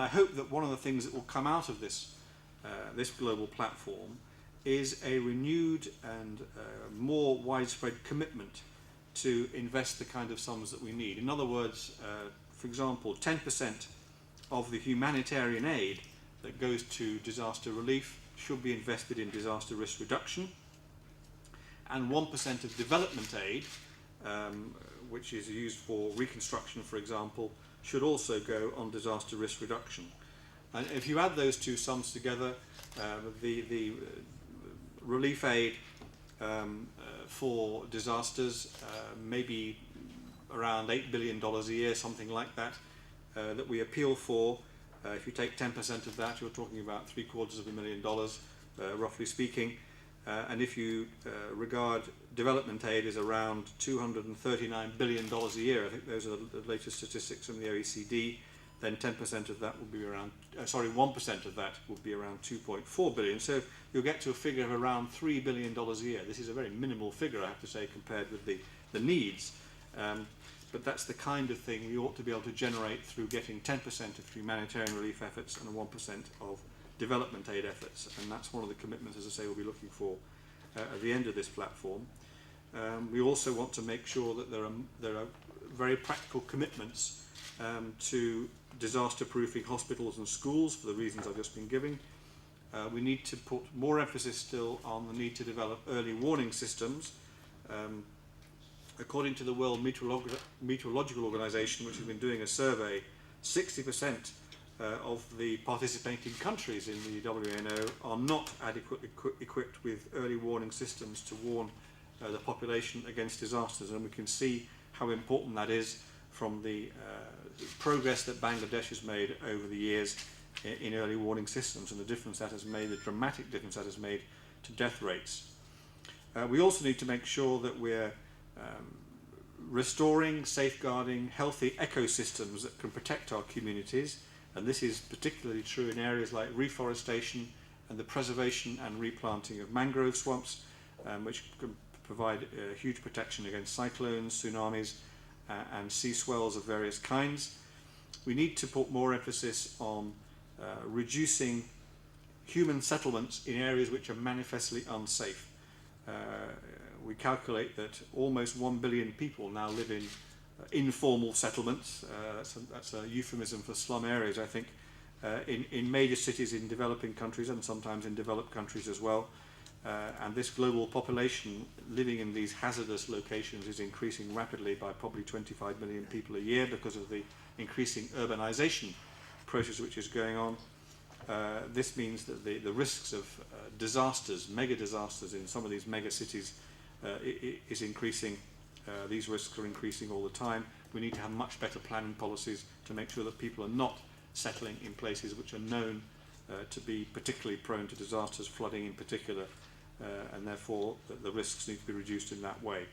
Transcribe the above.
I hope that one of the things that will come out of this global platform is a renewed and more widespread commitment to invest the kind of sums that we need. In other words, for example, 10% of the humanitarian aid that goes to disaster relief should be invested in disaster risk reduction, and 1% of development aid, which is used for reconstruction, for example, should also go on disaster risk reduction. And if you add those two sums together, the relief aid for disasters maybe around $8 billion a year, something like that, that we appeal for. If you take 10% of that, you're talking about $750,000, roughly speaking. And if you regard development aid as around $239 billion a year, I think those are the latest statistics from the OECD, then 10% of that would be around, 1% of that would be around 2.4 billion. So you'll get to a figure of around $3 billion a year. This is a very minimal figure, I have to say, compared with the needs. But that's the kind of thing we ought to be able to generate through getting 10% of humanitarian relief efforts and 1% of development aid efforts. And that's one of the commitments, as I say, we'll be looking for at the end of this platform. We also want to make sure that there are very practical commitments to disaster-proofing hospitals and schools for the reasons I've just been giving. We need to put more emphasis still on the need to develop early warning systems. According to the World Meteorological Organization, which has been doing a survey, 60% of the participating countries in the WNO are not adequately equipped with early warning systems to warn the population against disasters, and we can see how important that is from the progress that Bangladesh has made over the years in early warning systems, and the difference that has made, the dramatic difference that has made to death rates. We also need to make sure that we're restoring, safeguarding healthy ecosystems that can protect our communities, and this is particularly true in areas like reforestation and the preservation and replanting of mangrove swamps, which can provide huge protection against cyclones, tsunamis, and sea swells of various kinds. We need to put more emphasis on reducing human settlements in areas which are manifestly unsafe. We calculate that almost 1 billion people now live in informal settlements. That's a euphemism for slum areas, I think, in major cities in developing countries and sometimes in developed countries as well. And this global population living in these hazardous locations is increasing rapidly by probably 25 million people a year because of the increasing urbanization process which is going on. This means that the risks of disasters, mega disasters in some of these mega cities is increasing. These risks are increasing all the time. We need to have much better planning policies to make sure that people are not settling in places which are known to be particularly prone to disasters, flooding in particular, and therefore the risks need to be reduced in that way.